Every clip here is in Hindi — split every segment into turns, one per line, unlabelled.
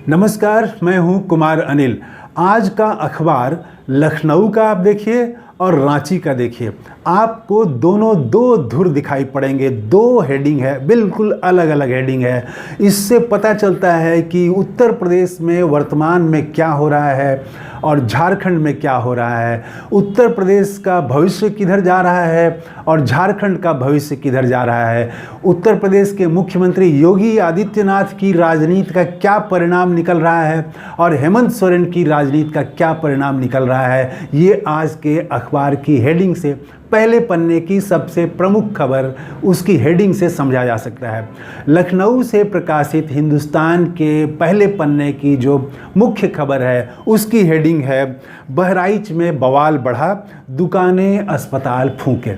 नमस्कार, मैं हूं कुमार अनिल। आज का अखबार लखनऊ का आप देखिए और रांची का देखिए, आपको दोनों दो धुर दिखाई पड़ेंगे। दो हेडिंग है, बिल्कुल अलग अलग हेडिंग है। इससे पता चलता है कि उत्तर प्रदेश में वर्तमान में क्या हो रहा है और झारखंड में क्या हो रहा है। उत्तर प्रदेश का भविष्य किधर जा रहा है और झारखंड का भविष्य किधर जा रहा है। उत्तर प्रदेश के मुख्यमंत्री योगी आदित्यनाथ की राजनीति का क्या परिणाम निकल रहा है और हेमंत सोरेन की राजनीति का क्या परिणाम निकल रहा है, ये आज के अखबार की हेडिंग से, पहले पन्ने की सबसे प्रमुख खबर, उसकी हेडिंग से समझा जा सकता है। लखनऊ से प्रकाशित हिंदुस्तान के पहले पन्ने की जो मुख्य खबर है उसकी हेडिंग है, बहराइच में बवाल बढ़ा, दुकानें अस्पताल फूंके।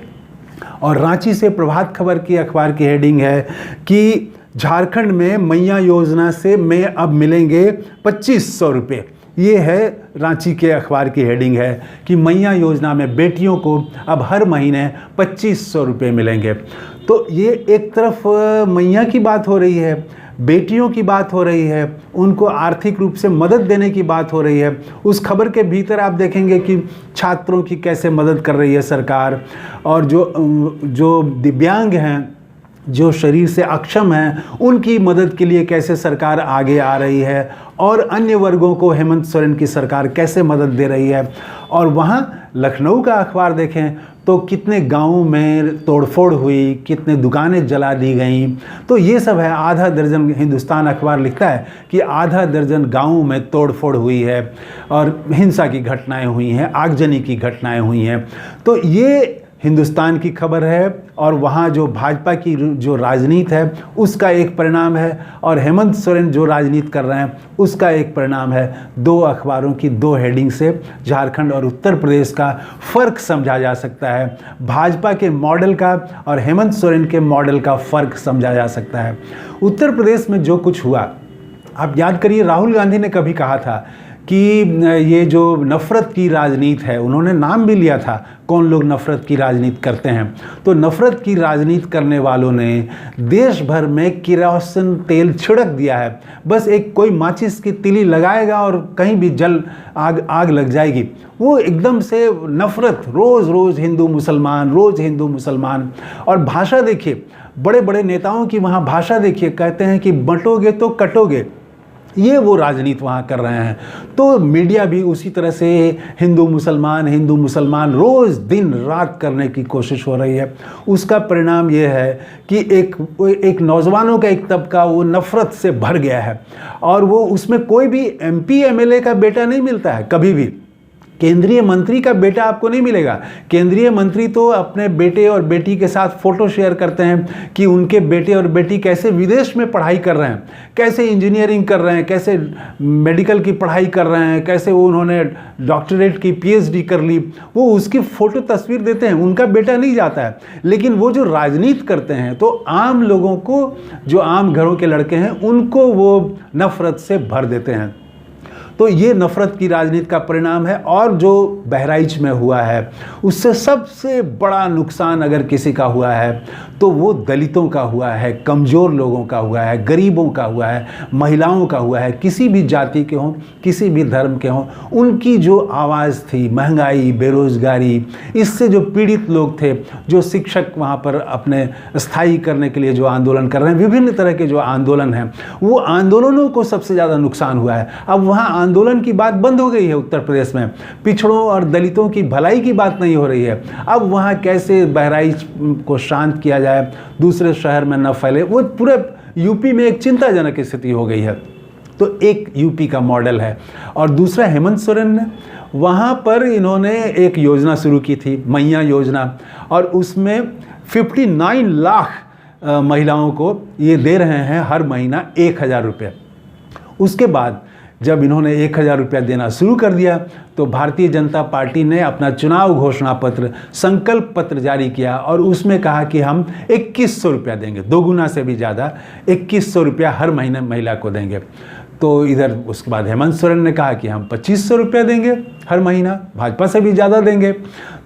और रांची से प्रभात खबर की अखबार की हेडिंग है कि झारखंड में मैया योजना से में अब मिलेंगे 2500 रुपये। ये है रांची के अखबार की हेडिंग है कि मैया योजना में बेटियों को अब हर महीने 2500 रुपये मिलेंगे। तो ये एक तरफ मैया की बात हो रही है, बेटियों की बात हो रही है, उनको आर्थिक रूप से मदद देने की बात हो रही है। उस खबर के भीतर आप देखेंगे कि छात्रों की कैसे मदद कर रही है सरकार, और जो दिव्यांग हैं, जो शरीर से अक्षम हैं, उनकी मदद के लिए कैसे सरकार आगे आ रही है, और अन्य वर्गों को हेमंत सोरेन की सरकार कैसे मदद दे रही है। और वहाँ लखनऊ का अखबार देखें तो कितने गांवों में तोड़फोड़ हुई, कितने दुकानें जला दी गईं। तो ये सब है। आधा दर्जन, हिंदुस्तान अखबार लिखता है कि आधा दर्जन गांवों में तोड़फोड़ हुई है और हिंसा की घटनाएं हुई हैं, आगजनी की घटनाएं हुई हैं। तो ये हिंदुस्तान की खबर है, और वहाँ जो भाजपा की जो राजनीति है उसका एक परिणाम है, और हेमंत सोरेन जो राजनीति कर रहे हैं उसका एक परिणाम है। दो अखबारों की दो हेडिंग से झारखंड और उत्तर प्रदेश का फ़र्क समझा जा सकता है, भाजपा के मॉडल का और हेमंत सोरेन के मॉडल का फ़र्क समझा जा सकता है। उत्तर प्रदेश में जो कुछ हुआ, आप याद करिए, राहुल गांधी ने कभी कहा था कि ये जो नफ़रत की राजनीति है, उन्होंने नाम भी लिया था कौन लोग नफ़रत की राजनीति करते हैं। तो नफ़रत की राजनीति करने वालों ने देश भर में किरोसिन तेल छिड़क दिया है। बस एक कोई माचिस की तीली लगाएगा और कहीं भी आग लग जाएगी। वो एकदम से नफ़रत, रोज़ रोज़ हिंदू मुसलमान, रोज़ हिंदू मुसलमान। और भाषा देखिए, बड़े बड़े नेताओं की वहाँ भाषा देखिए, कहते हैं कि बंटोगे तो कटोगे। ये वो राजनीति वहाँ कर रहे हैं। तो मीडिया भी उसी तरह से हिंदू मुसलमान रोज़ दिन रात करने की कोशिश हो रही है। उसका परिणाम ये है कि एक नौजवानों का एक तबका वो नफ़रत से भर गया है, और वो उसमें कोई भी MP MLA का बेटा नहीं मिलता है। कभी भी केंद्रीय मंत्री का बेटा आपको नहीं मिलेगा। केंद्रीय मंत्री तो अपने बेटे और बेटी के साथ फ़ोटो शेयर करते हैं कि उनके बेटे और बेटी कैसे विदेश में पढ़ाई कर रहे हैं, कैसे इंजीनियरिंग कर रहे हैं, कैसे मेडिकल की पढ़ाई कर रहे हैं, कैसे वो उन्होंने डॉक्टरेट की PhD कर ली। वो उसकी फ़ोटो तस्वीर देते हैं, उनका बेटा नहीं जाता है। लेकिन वो जो राजनीति करते हैं तो आम लोगों को, जो आम घरों के लड़के हैं, उनको वो नफ़रत से भर देते हैं। तो ये नफ़रत की राजनीति का परिणाम है। और जो बहराइच में हुआ है उससे सबसे बड़ा नुकसान अगर किसी का हुआ है तो वो दलितों का हुआ है, कमज़ोर लोगों का हुआ है, गरीबों का हुआ है, महिलाओं का हुआ है। किसी भी जाति के हों, किसी भी धर्म के हों, उनकी जो आवाज़ थी, महंगाई, बेरोज़गारी, इससे जो पीड़ित लोग थे, जो शिक्षक वहाँ पर अपने स्थायी करने के लिए जो आंदोलन कर रहे हैं, विभिन्न तरह के जो आंदोलन हैं, वो आंदोलनों को सबसे ज़्यादा नुकसान हुआ है। अब वहाँ आंदोलन की बात बंद हो गई है। उत्तर प्रदेश में पिछड़ों और दलितों की भलाई की बात नहीं हो रही है। अब वहाँ कैसे बहराइच को शांत किया जाए, दूसरे शहर में न फैले, वो पूरे यूपी में एक चिंताजनक स्थिति हो गई है। तो एक यूपी का मॉडल है। और दूसरा, हेमंत सोरेन ने वहाँ पर इन्होंने एक योजना शुरू की थी, मैया योजना, और उसमें 59 लाख महिलाओं को ये दे रहे हैं हर महीना 1000 रुपये। उसके बाद जब इन्होंने 1000 रुपया देना शुरू कर दिया तो भारतीय जनता पार्टी ने अपना चुनाव घोषणा पत्र, संकल्प पत्र जारी किया, और उसमें कहा कि हम 2100 रुपया देंगे, 2 गुना से भी ज़्यादा, 2100 रुपया हर महीने महिला को देंगे। तो इधर उसके बाद हेमंत सोरेन ने कहा कि हम 2500 रुपया देंगे हर महीना, भाजपा से भी ज़्यादा देंगे।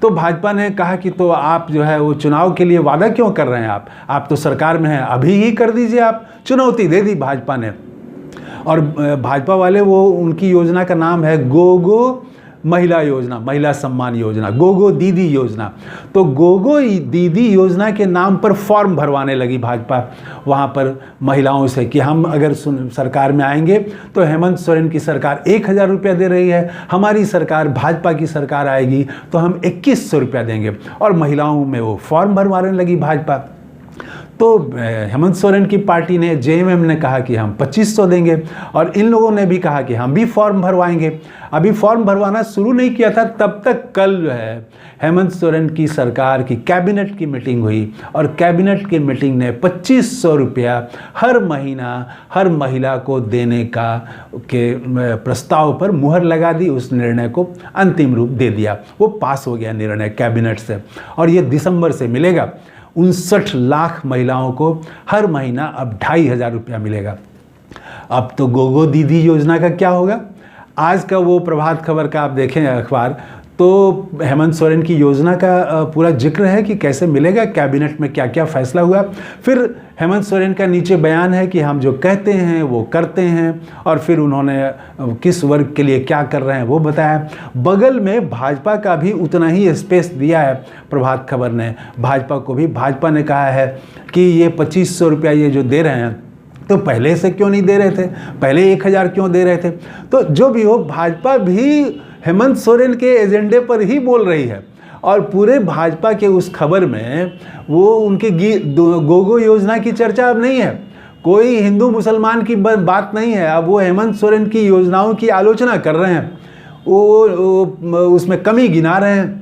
तो भाजपा ने कहा कि तो आप जो है वो चुनाव के लिए वादा क्यों कर रहे हैं, आप तो सरकार में हैं, अभी ही कर दीजिए। आप चुनौती दे दी भाजपा ने। और भाजपा वाले वो उनकी योजना का नाम है गोगो महिला योजना, महिला सम्मान योजना, गोगो दीदी योजना। तो गोगो दीदी योजना के नाम पर फॉर्म भरवाने लगी भाजपा वहाँ पर महिलाओं से कि हम अगर सरकार में आएंगे तो हेमंत सोरेन की सरकार 1,000 रुपया दे रही है, हमारी सरकार भाजपा की सरकार आएगी तो हम 2,100 रुपया देंगे। और महिलाओं में वो फॉर्म भरवाने लगी भाजपा। तो हेमंत सोरेन की पार्टी ने, जेएमएम ने कहा कि हम 2,500 देंगे, और इन लोगों ने भी कहा कि हम भी फॉर्म भरवाएंगे। अभी फॉर्म भरवाना शुरू नहीं किया था, तब तक कल जो है हेमंत सोरेन की सरकार की कैबिनेट की मीटिंग हुई, और कैबिनेट की मीटिंग ने 2,500 रुपया हर महीना हर महिला को देने का के प्रस्ताव पर मुहर लगा दी। उस निर्णय को अंतिम रूप दे दिया, वो पास हो गया निर्णय कैबिनेट से, और ये दिसंबर से मिलेगा। 59 लाख महिलाओं को हर महीना अब 2,500 रुपया मिलेगा। अब तो गोगो दीदी योजना का क्या होगा? आज का वो प्रभात खबर का आप देखें अखबार, तो हेमंत सोरेन की योजना का पूरा जिक्र है कि कैसे मिलेगा, कैबिनेट में क्या क्या फैसला हुआ। फिर हेमंत सोरेन का नीचे बयान है कि हम जो कहते हैं वो करते हैं, और फिर उन्होंने किस वर्ग के लिए क्या कर रहे हैं वो बताया। बगल में भाजपा का भी उतना ही स्पेस दिया है प्रभात खबर ने भाजपा को भी। भाजपा ने कहा है कि ये 2,500 रुपया ये जो दे रहे हैं, तो पहले से क्यों नहीं दे रहे थे, पहले 1,000 क्यों दे रहे थे। तो जो भी हो, भाजपा भी हेमंत सोरेन के एजेंडे पर ही बोल रही है, और पूरे भाजपा के उस खबर में वो उनके गोगो योजना की चर्चा अब नहीं है, कोई हिंदू मुसलमान की बात नहीं है। अब वो हेमंत सोरेन की योजनाओं की आलोचना कर रहे हैं, वो उसमें कमी गिना रहे हैं।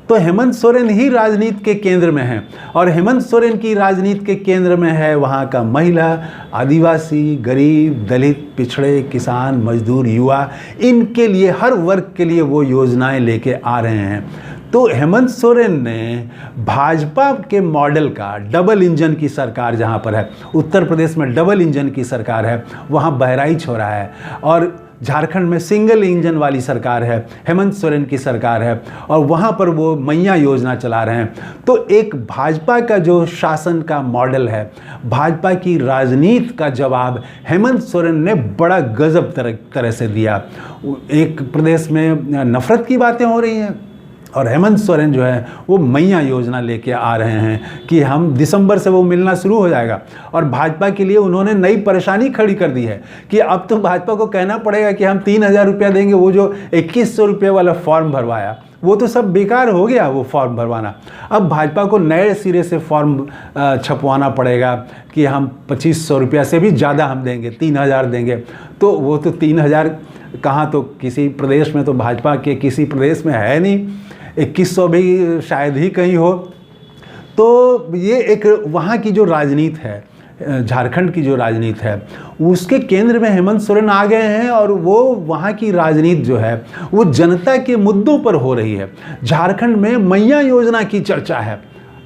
तो हेमंत सोरेन ही राजनीति के केंद्र में है, और हेमंत सोरेन की राजनीति के केंद्र में है वहाँ का महिला, आदिवासी, गरीब, दलित, पिछड़े, किसान, मजदूर, युवा, इनके लिए, हर वर्ग के लिए वो योजनाएं लेके आ रहे हैं। तो हेमंत सोरेन ने भाजपा के मॉडल का, डबल इंजन की सरकार जहाँ पर है, उत्तर प्रदेश में डबल इंजन की सरकार है, वहाँ बहराइच हो रहा है, और झारखंड में सिंगल इंजन वाली सरकार है, हेमंत सोरेन की सरकार है, और वहाँ पर वो मैया योजना चला रहे हैं। तो एक भाजपा का जो शासन का मॉडल है, भाजपा की राजनीति का जवाब हेमंत सोरेन ने बड़ा गजब तरह से दिया। एक प्रदेश में नफरत की बातें हो रही हैं, और हेमंत सोरेन जो है वो मैया योजना लेके आ रहे हैं कि हम दिसंबर से वो मिलना शुरू हो जाएगा। और भाजपा के लिए उन्होंने नई परेशानी खड़ी कर दी है कि अब तो भाजपा को कहना पड़ेगा कि हम 3,000 रुपया देंगे। वो जो 2,100 रुपये वाला फॉर्म भरवाया, वो तो सब बेकार हो गया वो फॉर्म भरवाना। अब भाजपा को नए सिरे से फॉर्म छपवाना पड़ेगा कि हम 2,500 रुपया से भी ज़्यादा हम देंगे, 3,000 देंगे। तो वो तो 3,000 कहाँ, तो किसी प्रदेश में, तो भाजपा के किसी प्रदेश में है नहीं, 2,100 भी शायद ही कहीं हो। तो ये एक वहाँ की जो राजनीति है, झारखंड की जो राजनीति है, उसके केंद्र में हेमंत सोरेन आ गए हैं, और वो वहाँ की राजनीति जो है वो जनता के मुद्दों पर हो रही है। झारखंड में मैया योजना की चर्चा है,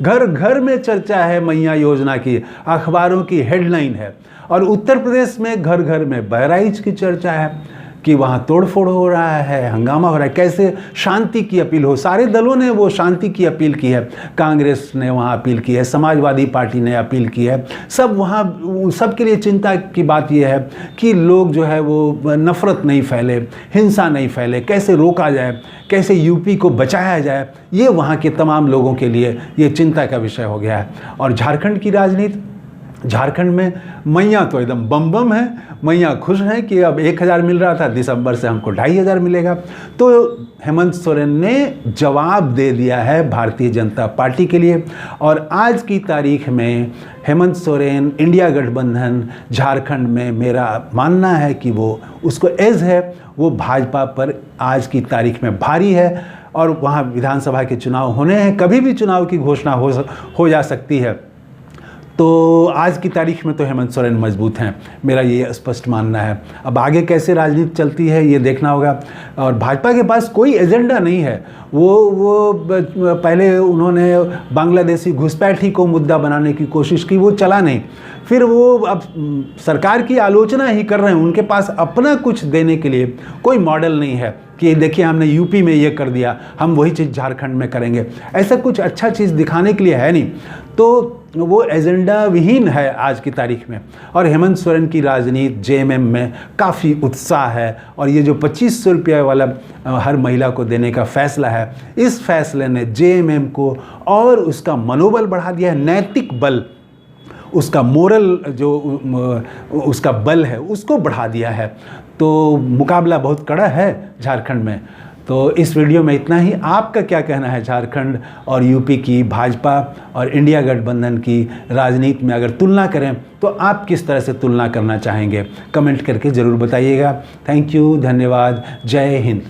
घर घर में चर्चा है मैया योजना की, अखबारों की हेडलाइन है। और उत्तर प्रदेश में घर घर में बहराइच की चर्चा है कि वहाँ तोड़फोड़ हो रहा है, हंगामा हो रहा है, कैसे शांति की अपील हो। सारे दलों ने वो शांति की अपील की है, कांग्रेस ने वहाँ अपील की है, समाजवादी पार्टी ने अपील की है, सब वहाँ, सबके लिए चिंता की बात यह है कि लोग जो है वो नफ़रत नहीं फैले, हिंसा नहीं फैले, कैसे रोका जाए, कैसे यूपी को बचाया जाए, ये वहाँ के तमाम लोगों के लिए ये चिंता का विषय हो गया है। और झारखंड की राजनीति, झारखंड में मैया तो एकदम बम बम है, मैया खुश हैं कि अब 1,000 मिल रहा था, दिसंबर से हमको 2,500 मिलेगा। तो हेमंत सोरेन ने जवाब दे दिया है भारतीय जनता पार्टी के लिए। और आज की तारीख में हेमंत सोरेन, इंडिया गठबंधन झारखंड में, मेरा मानना है कि वो उसको एज है, वो भाजपा पर आज की तारीख में भारी है। और वहाँ विधानसभा के चुनाव होने हैं, कभी भी चुनाव की घोषणा हो जा सकती है। तो आज की तारीख में तो हेमंत सोरेन मजबूत हैं, मेरा ये स्पष्ट मानना है। अब आगे कैसे राजनीति चलती है ये देखना होगा। और भाजपा के पास कोई एजेंडा नहीं है। वो पहले उन्होंने बांग्लादेशी घुसपैठी को मुद्दा बनाने की कोशिश की, वो चला नहीं। फिर वो अब सरकार की आलोचना ही कर रहे हैं, उनके पास अपना कुछ देने के लिए कोई मॉडल नहीं है कि देखिए हमने यूपी में ये कर दिया, हम वही चीज़ झारखंड में करेंगे। ऐसा कुछ अच्छा चीज़ दिखाने के लिए है नहीं। तो वो एजेंडा विहीन है आज की तारीख में। और हेमंत सोरेन की राजनीति जेएमएम में काफ़ी उत्साह है, और ये जो 2500 रुपये वाला हर महिला को देने का फैसला है, इस फैसले ने जेएमएम को और उसका मनोबल बढ़ा दिया है, नैतिक बल, उसका मोरल जो उसका बल है उसको बढ़ा दिया है। तो मुकाबला बहुत कड़ा है झारखंड में। तो इस वीडियो में इतना ही। आपका क्या कहना है झारखंड और यूपी की भाजपा और इंडिया गठबंधन की राजनीति में अगर तुलना करें तो आप किस तरह से तुलना करना चाहेंगे? कमेंट करके ज़रूर बताइएगा। थैंक यू, धन्यवाद, जय हिंद।